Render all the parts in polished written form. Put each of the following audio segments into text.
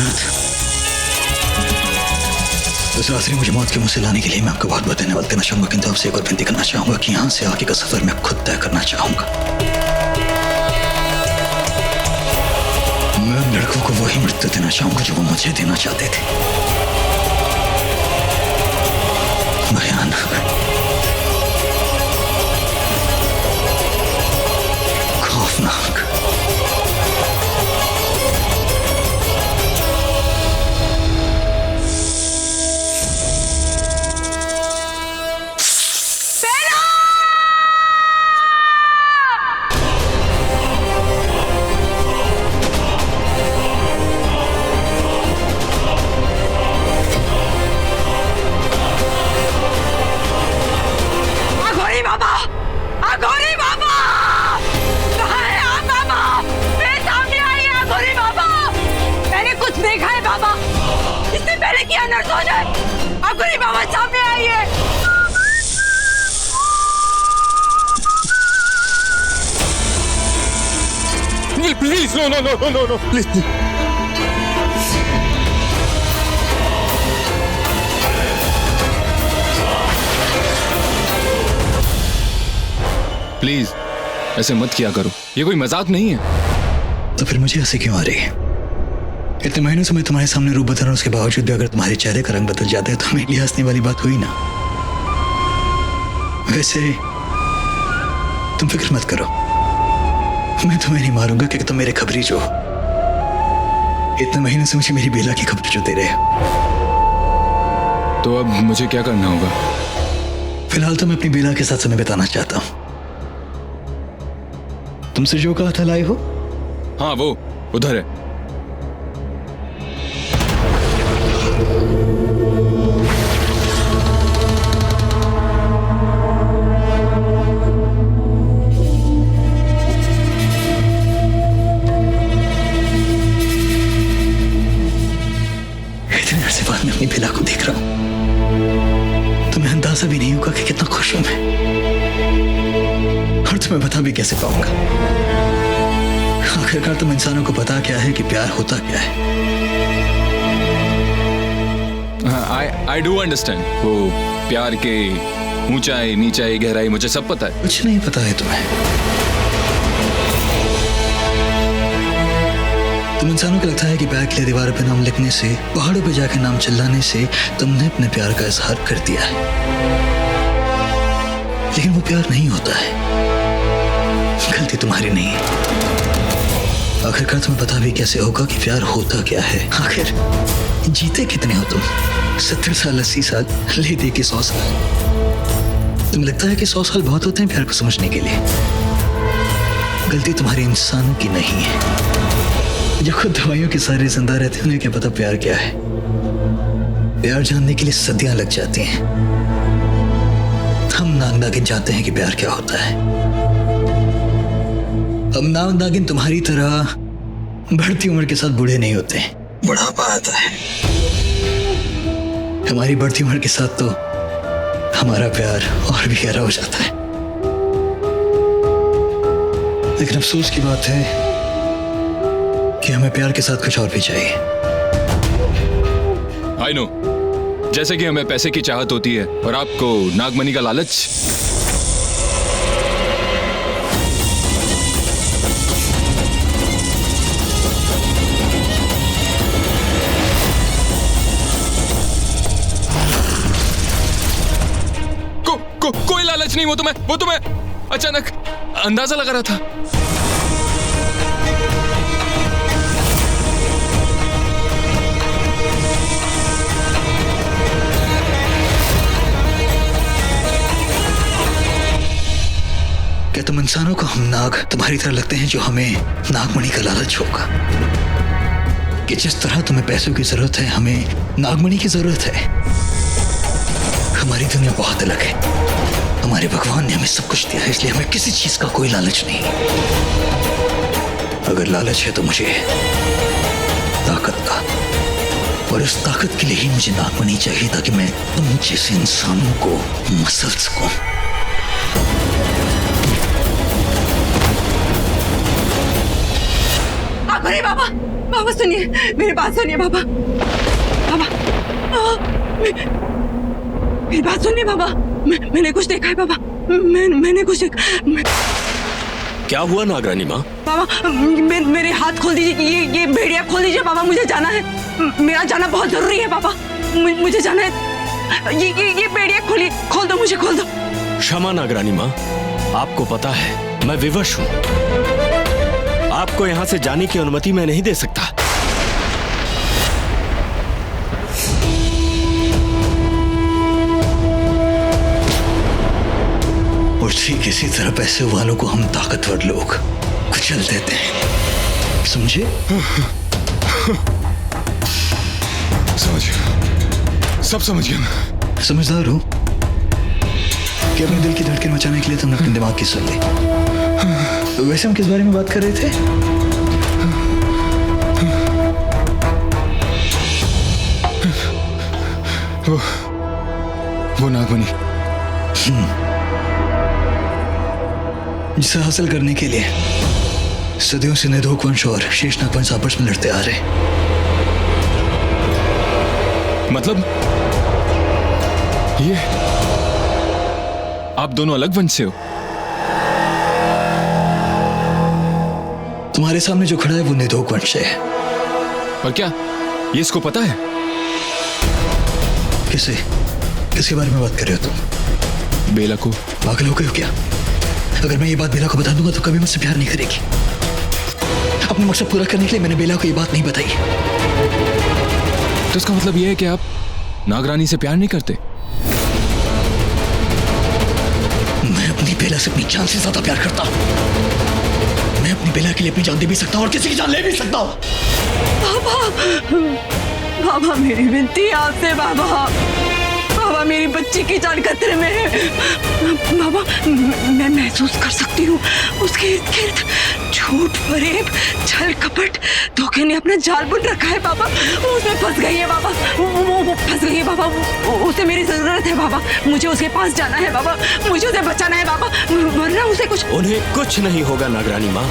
नाथ, उस रात्रि मुझे मौत के मुंह से लाने के लिए मैं आपका बहुत बहुत धन्यवाद करना चाहूंगा, किंतु आपसे एक और विनती करना चाहूंगा कि यहाँ से आगे का सफर मैं खुद तय करना चाहूंगा। मैं उन लड़कों को वही मृत्यु देना चाहूंगा जो वो मुझे देना चाहते थे। भयानक, खौफनाक। बाबा सामने आइए। Please no no no no no please. Please ऐसे मत किया करो, ये कोई मजाक नहीं है। तो फिर मुझे ऐसे क्यों आ रही है? इतने महीनों से मैं तुम्हारे सामने रूप बदल रहा हूं, उसके बावजूद भी अगर तुम्हारे चेहरे का रंग बदल जाता है तो मेरे लिए हंसने वाली बात हुई ना। वैसे तुम फिक्र मत करो, मैं तुम्हें नहीं मारूंगा क्योंकि तुम मेरे खबरी जो हो। इतने महीनों से मुझे मेरी बेला की खबर जो दे रहे हो। तो अब मुझे क्या करना होगा? फिलहाल तो मैं अपनी बेला के साथ समय बिताना चाहता हूं। तुमसे जो कहा था लाए हो? हाँ वो उधर है। मैं अपनी बेला को देख रहा हूं, तुम्हें अंदाजा भी नहीं होगा कि कितना खुश हूं मैं, और तुम्हें बता भी कैसे पाऊंगा। आखिरकार तुम इंसानों को पता क्या है कि प्यार होता क्या है। आई डू अंडरस्टैंड, वो प्यार के ऊंचाई नीचाई गहराई मुझे सब पता है। कुछ नहीं पता है तुम्हें। तुम इंसानों को लगता है कि बैग के लिए दीवारों पे नाम लिखने से, पहाड़ों पे जाकर नाम चिल्लाने से तुमने अपने प्यार का इजहार कर दिया है, लेकिन वो प्यार नहीं होता है। गलती तुम्हारी नहीं है। आखिरकार तुम्हें पता भी कैसे होगा कि प्यार होता क्या है। आखिर जीते कितने हो तुम? 70 साल, 80 साल, ले दे के 100 साल। तुम्हें लगता है कि 100 साल बहुत होते हैं प्यार को समझने के लिए। गलती तुम्हारी इंसानों की नहीं है जो खुद दवाइयों के सारे जिंदा रहते हैं। उन्हें क्या पता प्यार क्या है। प्यार जानने के लिए सदियां लग जाती हैं। हम नागिन जानते हैं कि प्यार क्या होता है। हम नागिन तुम्हारी तरह बढ़ती उम्र के साथ बूढ़े नहीं होते, बुढ़ापा आता है। हमारी बढ़ती उम्र के साथ तो हमारा प्यार और भी गहरा हो जाता है। लेकिन अफसोस की बात है कि हमें प्यार के साथ कुछ और भी चाहिए। आई नो, जैसे कि हमें पैसे की चाहत होती है और आपको नागमणि का लालच। कोई लालच नहीं, वो तो मैं अचानक अंदाजा लगा रहा था। क्या तुम इंसानों को हम नाग तुम्हारी तरह लगते हैं जो हमें नागमणि का लालच होगा? कि जिस तरह तुम्हें पैसों की जरूरत है, हमें नागमणि की जरूरत है। हमारी दुनिया बहुत अलग है। हमारे भगवान ने हमें सब कुछ दिया है, इसलिए हमें किसी चीज का कोई लालच नहीं। अगर लालच है तो मुझे ताकत का, और उस ताकत के लिए ही मुझे नागमणि चाहिए ताकि मैं तुम जैसे इंसानों को मसल सकूं। अरे बाबा, बाबा सुनिए, मेरी बात सुनिए बाबा। बाबा मेरी बात सुनिए बाबा। मैंने कुछ देखा है बाबा। मैंने कुछ देखा। क्या हुआ नागरानी माँ? बाबा मेरे हाथ खोल दीजिए, ये भेड़िया खोल दीजिए बाबा, मुझे जाना है। मेरा जाना बहुत जरूरी है बाबा, मुझे जाना है। ये भेड़िया खोल दो, मुझे खोल दो। क्षमा नागरानी माँ, आपको पता है मैं विवश हूँ। आपको यहाँ से जाने की अनुमति मैं नहीं दे सकता। और ठीक इसी तरह पैसे वालों को हम ताकतवर लोग कुचल देते हैं, समझे? सब समझ गया। समझदार हो कि अपने दिल की धड़कन मचाने के लिए तुमने अपने दिमाग की सुन ली। तो वैसे हम किस बारे में बात कर रहे थे? वो नागमणि जिसे हासिल करने के लिए सदियों से निधोक वंश और शेषनाग वंश आपस में लड़ते आ रहे। मतलब ये आप दोनों अलग वंश से हो? तुम्हारे सामने जो खड़ा है वो निधोक वंश से है। और क्या ये इसको पता है? किसके बारे में बात कर रहे हो तुम? बेला को। पागल हो गए हो क्या? अगर मैं ये बात बेला को बता दूंगा तो कभी मुझसे प्यार नहीं करेगी। अपना मकसद पूरा करने के लिए मैंने बेला को ये बात नहीं बताई। तो इसका मतलब ये है कि आप नागरानी से प्यार नहीं करते? मैं अपनी बेला से अपनी जान से ज्यादा प्यार करता हूं। मैं अपनी बेला के लिए अपनी जान दे भी सकता हूं और किसी की जान ले भी सकता हूं। बाबा मेरी विनती है आपसे बाबा। बाबा मेरी बच्ची की जान खतरे में है। बाबा मैं महसूस कर सकती हूँ उसके इर्द गिर्द झूठ, फरेब, छल, कपट, धोखे ने अपना जाल बुन रखा है बाबा। वो उसमें फंस गई है बाबा। वो फंस गई है बाबा। उसे मेरी जरूरत है बाबा। मुझे उसके पास जाना है बाबा। मुझे उसे बचाना है बाबा, वरना उसे कुछ। उन्हें कुछ नहीं होगा नागरानी माँ।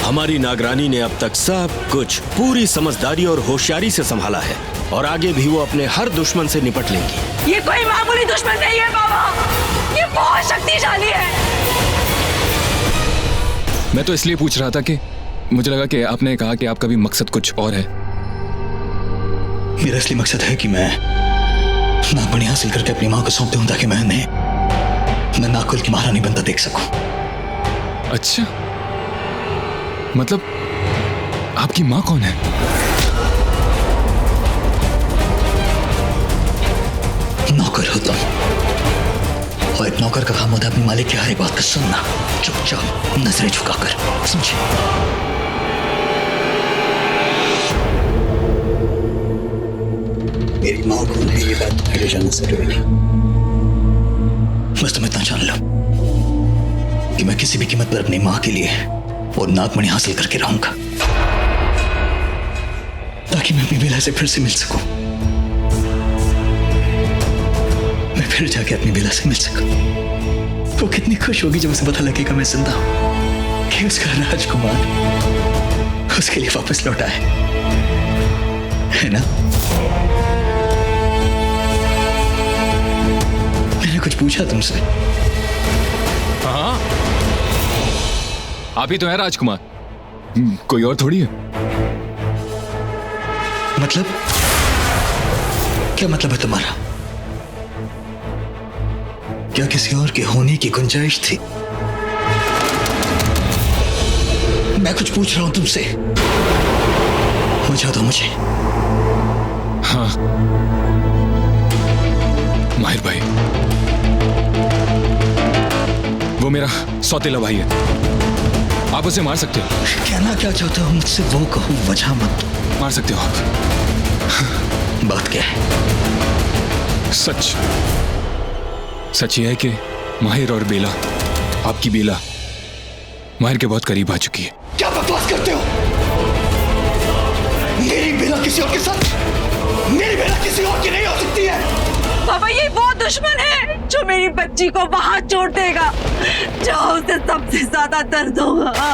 हमारी नागरानी ने अब तक सब कुछ पूरी समझदारी और होशियारी से संभाला है और आगे भी वो अपने हर दुश्मन से निपट लेंगी। ये कोई मामूली दुश्मन नहीं है बाबा, ये बहुत शक्तिशाली है। मैं तो इसलिए पूछ रहा था कि मुझे लगा कि आपने कहा कि आपका भी मकसद कुछ और है। मेरा असली मकसद है कि मैं नागमणि हासिल करके अपनी मां को सौंप दूं ताकि मैं नागकुल की महारानी बनता देख सकूं। अच्छा, मतलब आपकी मां कौन है? नौकर हो तुम, और एक नौकर का काम होता है अपने मालिक की हर एक बात को सुनना, चुपचाप नजरें झुकाकर, समझे? मेरी मां कौन है ये बात पहले जानना जरूरी नहीं। बस तुम इतना जान लो कि मैं किसी भी कीमत पर अपनी मां के लिए और नागमणि हासिल करके रहूंगा ताकि मैं अपनी बेला से फिर से मिल सकूं। मैं फिर जाके अपनी बेला से मिल सकूं। वो कितनी खुश होगी जब उसे पता लगेगा मैं जिंदा हूं, कि उसका राजकुमार उसके लिए वापस लौटा है ना? मैंने कुछ पूछा तुमसे? हाँ, आप ही तो हैं राजकुमार, कोई और थोड़ी है। मतलब क्या मतलब है तुम्हारा? क्या किसी और के होने की गुंजाइश थी? मैं कुछ पूछ रहा हूं तुमसे, बुझा दो मुझे। हाँ माहिर भाई, वो मेरा सौतेला भाई है, आप उसे मार सकते हो। कहना क्या चाहते हो मुझसे वो कहो, वजह मत दो। मार सकते हो आप। बात क्या है? सच ये है कि माहिर और बेला, आपकी बेला माहिर के बहुत करीब आ चुकी है। क्या बकवास करते हो? मेरी बेला किसी और के साथ, मेरी बेला किसी और की नहीं हो सकती है। बाबा ये वो दुश्मन है जो मेरी बच्ची को वहां छोड़ देगा, जहां उसे सबसे ज्यादा दर्द होगा।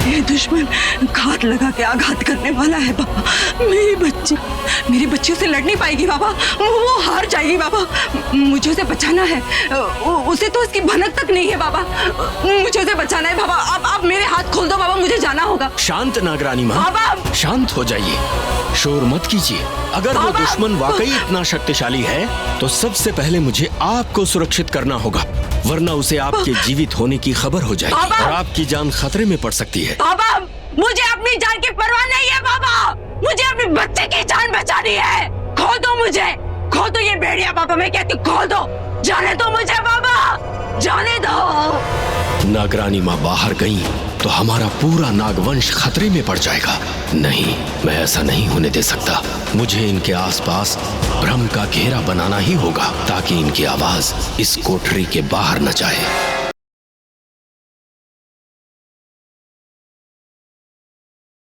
ये दुश्मन घात लगा के आघात करने वाला है बाबा। मेरी बच्ची उसे लड़ नहीं पाएगी बाबा, वो हार जाएगी बाबा। मुझे उसे बचाना है, उसे तो इसकी भनक तक नहीं है बाबा। मुझे उसे बचाना है बाबा। आप मेरे हाथ खोल दो बाबा, मुझे जाना होगा। शांत नागरानी माँ, बाबा शांत हो जाइए, शोर मत कीजिए। अगर वो दुश्मन वाकई इतना शक्तिशाली है तो सबसे पहले मुझे आपको सुरक्षित करना होगा, वरना उसे आपके जीवित होने की खबर हो जाएगी और आपकी जान खतरे में पड़ सकती है। बाबा मुझे अपनी जान की परवाह नहीं है बाबा, मुझे अपने बच्चे की जान बचानी है। खो दो मुझे, खो दो ये भेड़िया बाबा, मैं कहती हूँ खो दो, जाने दो मुझे बाबा, जाने दो। नागरानी माँ बाहर गई तो हमारा पूरा नागवंश खतरे में पड़ जाएगा। नहीं, मैं ऐसा नहीं होने दे सकता। मुझे इनके आसपास भ्रम का घेरा बनाना ही होगा ताकि इनकी आवाज इस कोठरी के बाहर न जाए।